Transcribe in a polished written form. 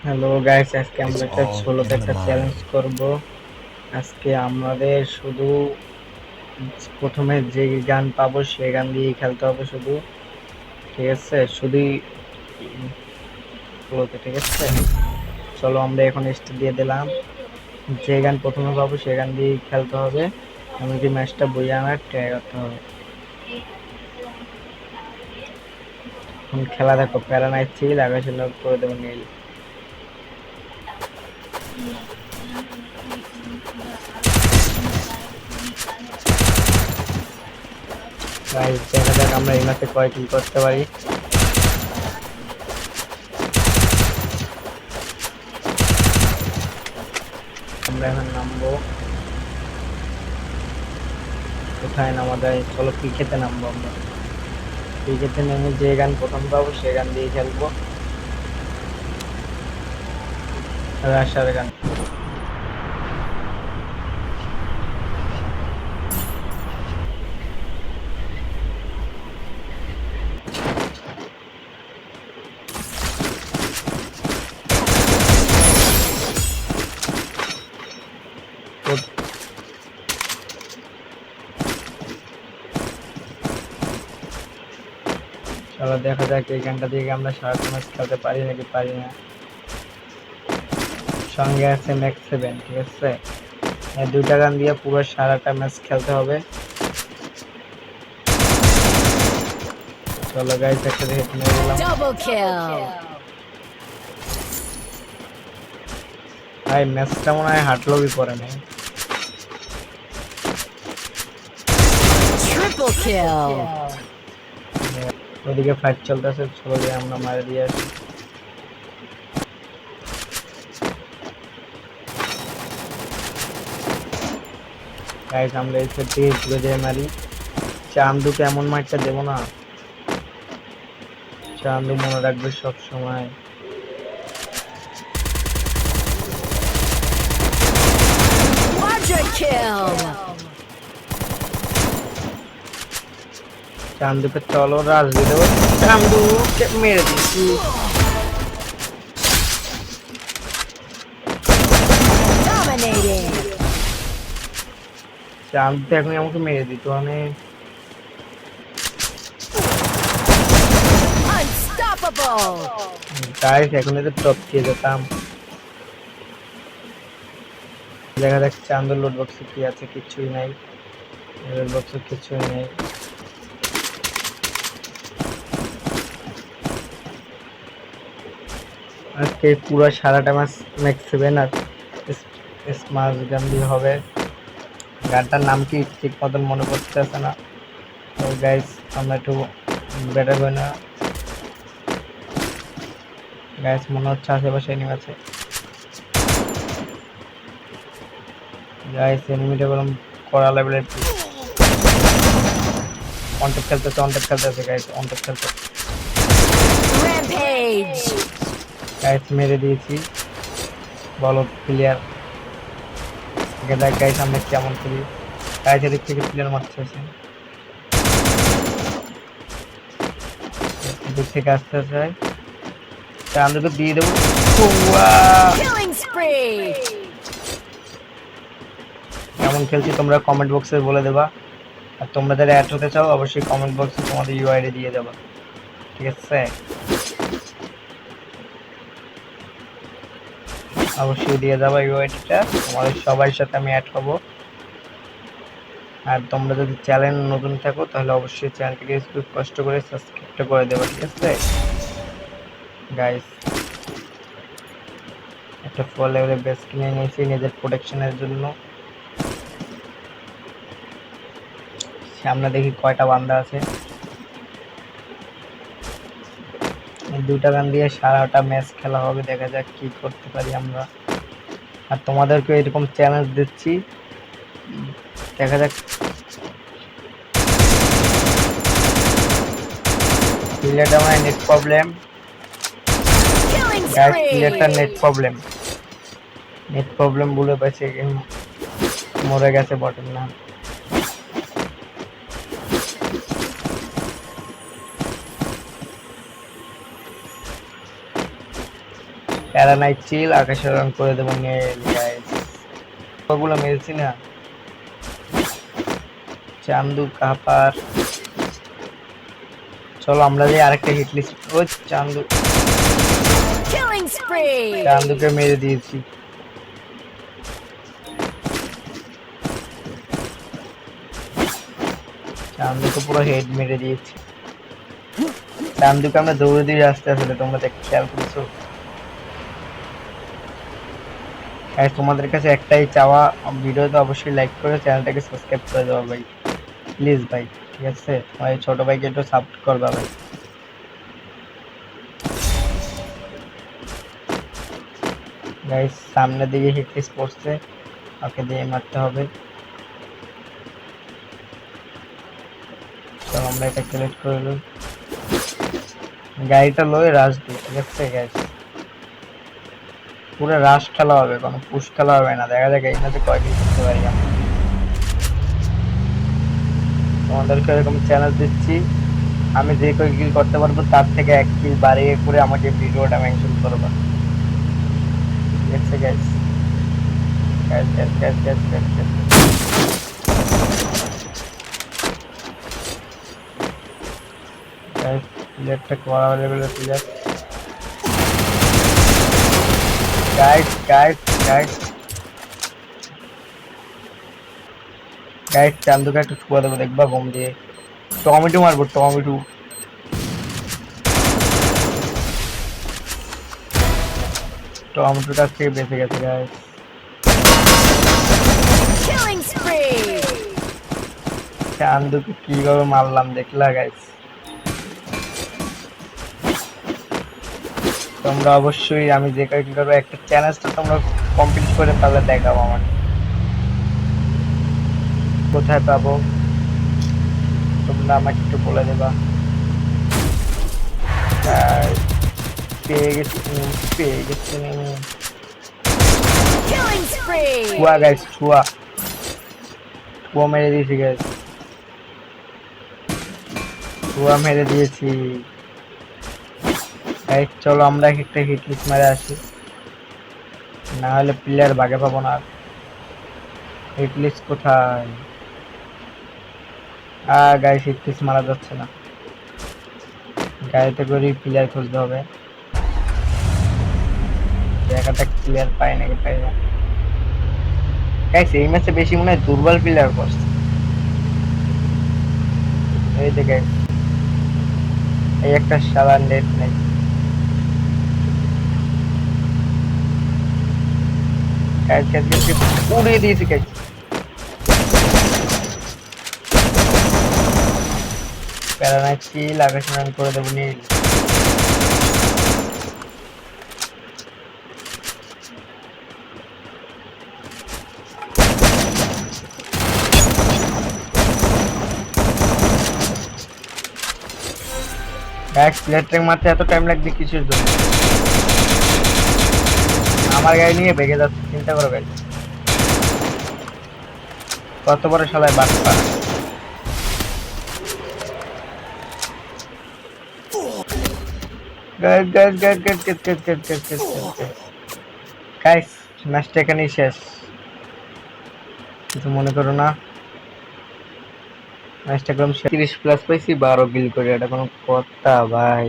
Hello guys, আজকে আমরা It's একটা all সোলোতে in the একটা চ্যালেঞ্জ mind. করব। আজকে আমাদের শুধু প্রথমে যে গান পাবো সেই গান দিয়ে খেলতে হবে শুধু, ঠিক আছে? শুধুই সোলোতে, ঠিক আছে? চলো আমরা এখন স্টার্ট দিয়ে দিলাম। যে গান প্রথমে পাবো সেই গান দিয়ে খেলতে হবে, এমনকি ম্যাচটা বইয়ে আনার ট্রাই করতে হবে। এখন খেলা দেখো, প্যারা নাই, চিল আকাশে করে দেবো নীল। গাইস দেখা যাক আমরা এই ম্যাচে কয় কিল করতে পারি। আমরা এখন নামবো, কোথায় নামা যায়? চলো ক্রিকেটে নামবো আমরা। ক্রিকেটে নেমে যে গান প্রথম পাবো সে গান দিয়ে খেলবো, রাশার গান। চলো দেখা যাক এই গানটা দিয়ে আমরা সারাটা ম্যাচ খেলতে পারি নাকি পারি না। সঙ্গে আছে ম্যাক্স 7, ঠিক আছে? এই দুইটা গান দিয়ে পুরো সারাটা ম্যাচ খেলতে হবে। চলো গাইস, একটা হেড নিয়ে গেলাম। Double kill. ভাই ম্যাচটা মনে হয় হাটলবি পরে নেই। Triple kill. ওদিকে ফাইট চলতেছে, চলো গিয়ে আমরা মারে দিয়ে আসি। গাইস আমরা এই সেট থেকে ঘুরে যেয়ে মারি। চান্দুকে এমন মারটা দেবো না, চান্দু মনে রাখবে সব সময়। Quadra kill. চান্দুকে চলো রাজ দিয়ে দেবো, চান্দুকে মেরে দিচ্ছি। Dominating. চান্দু এখন আমাকে মেরে দিত মানে। Unstoppable. গাইস এখন তো টপ দিয়ে যেতাম। দেখা যাক চান্দুর লোড বক্সে কি আছে, কিছুই নাই। লোড বক্সে কিছুই নেই। আজকে পুরো সারাটা ম্যাচ ম্যাক্স 7 আর স্মার্ট গান দিয়ে হবে। গানটার নাম কি ঠিক মতন মনে পড়তেছে না। তো গাইস আমরা একটু বেটার হয় না। গাইস মনে হচ্ছে আশেপাশে এনিমি আছে। গাইস এনিমিটা বললাম কড়া লেভেলের। কন্টেক্ট খেলতেছে গাইস, কন্টেক্ট খেলতে। Rampage. গাইস মেরে দিয়েছি, বলো প্লেয়ার। দেখ গাইস আমরা কেমন করি। গাইস এদিক থেকে প্লেয়ার মারতেছে, দূর থেকে আসতেছে। চান্দুকে দিয়ে দেবো। Killing spree. কেমন খেলছি তোমরা কমেন্ট বক্সে বলে দেবা। আর তোমরা যারা অ্যাড হতে চাও অবশ্যই কমেন্ট বক্সে তোমাদের ইউআইডি দিয়ে দেবা, ঠিক আছে? অবশ্যই দিয়ে যাবা ইউআইডিটা, তোমাদের সবার সাথে আমি অ্যাড হব। আর তোমরা যদি চ্যানেল নতুন থাকো তাহলে অবশ্যই চ্যানেলটিকে একটু কষ্ট করে সাবস্ক্রাইবটা করে দেবা, ঠিক আছে গাইস? একটা 4 লেভেলের বেস কিনে নিয়েছি নিজের প্রোটেকশনের জন্য। সামনে দেখি কয়টা বান্দা আছে। দুইটা গান দিয়ে সারাটা ম্যাচ খেলা হবে, দেখা যাক কি করতে পারি আমরা। আর তোমাদেরকে এরকম চ্যালেঞ্জ দিচ্ছি, দেখা যাক। প্লেয়ারটা আমার নেট প্রবলেম। Killing গাইস প্লেয়ারটা spree. নেট প্রবলেম বলে বেঁচে মরে গেছে বটের না। প্যারানাইট চিল আকাশে রং করে দেবো নিয়ে গাইস। ওগুলো মেরেছি না, চান্দু কাপার। চলো আমরা যাই আরেকটা হিট লিস্ট। ও চান্দু, Killing spree. চান্দুকে মেরে দিয়েছি। চান্দুকে পুরো হেড মেরে দিয়েছি। চান্দুকে আমরা দৌড়ে দিয়ে আসতে আসলে তোমরা দেখ খেয়াল করছো। আর তোমাদের কাছে একটাই চাওয়া, ভিডিওতে অবশ্যই লাইক করে চ্যানেলটাকে সাবস্ক্রাইব করে দেওয়া ভাই, প্লিজ ভাই, ঠিক আছে? তোমার এই ছোট ভাইকে একটু সাপোর্ট করবা ভাই। গাইস সামনের দিকে হিট লিস্ট পড়ছে, ওকে দিয়ে মারতে হবে। তো আমরা এটা কালেক্ট করে নিই, গাড়িটা লয়ে রাশ দিই, ঠিক আছে গাইস? পুরো রাশ খেলা হবে, কোনো পুশ খেলা হবে না। দেখা যাক এই ম্যাচে কয় কিল করতে পারি আমরা। তোমাদেরকে এরকম চ্যালেঞ্জ দিচ্ছি, আমি যে কয় কিল করতে পারবো তার থেকে 1 কিল বাড়িয়ে করে আমাকে ভিডিওটা মেনশন করবা, ঠিক আছে guys? Guys guys guys guys guys guys guys, প্লেয়ারটা করা লেভেলের player. Guys guys guys guys, চান্দুকে একটু ছুয়া দেবো দেখবা বোম দিয়ে। টমেটো মারবো, টমেটো। টমেটোর কাছ থেকে বেঁচে গেছে গাইস। Killing spree. চান্দুকে কিভাবে মারলাম দেখলা গাইস? তোমরা অবশ্যই আমি যে কাজ করবো একটা চ্যালেঞ্জটা তোমরা কমপ্লিট করে তাহলে দেখাবো আমার কোথায় পাবো, তোমরা আমাকে একটু বলে দেবা। Guys, পেয়ে গেছি, পেয়ে গেছি। Killing spree. ছুয়া গাইস, ছুয়া ছুয়া মেরে দিয়েছি গাইস, ছুয়া মেরে দিয়েছি গাইস। চলো আমরা একটা হিট লিস্ট মেরে আসি, না হলে প্লেয়ার বাগে পাবো না। হিট লিস্ট কোথায়? গাইস হিট লিস্ট মারা যাচ্ছে না, গাড়িতে করে প্লেয়ার খুঁজতে হবে। জায়গাটা ক্লিয়ার পাই নাকি পাই না গাইস। এই ম্যাচে বেশি মনে হয় দুর্বল প্লেয়ার করছে। এই যে গাইস, এই একটা সাদা নেট নেই গাইস। গাইস গাইস উড়িয়ে দিয়েছি গাইস। প্যারানাইট চিল আকাশে রান করে দেবো নীল। গাইস প্লেয়ার ট্রেক মারতে এত টাইম লাগবে কিসের জন্য? আমার গাড়ি নিয়ে ভেগে যাচ্ছে, চিন্তা করো গাইস। কত বড় শালায় বাচ্চা। Guys guys guys guys guys guys guys guys guys guys, ম্যাচটা এখানেই শেষ, কিছু মনে করো না। ম্যাচটা কম 30 প্লাস পাইছি, 12 কিল করে, এটা কোনো কথা ভাই?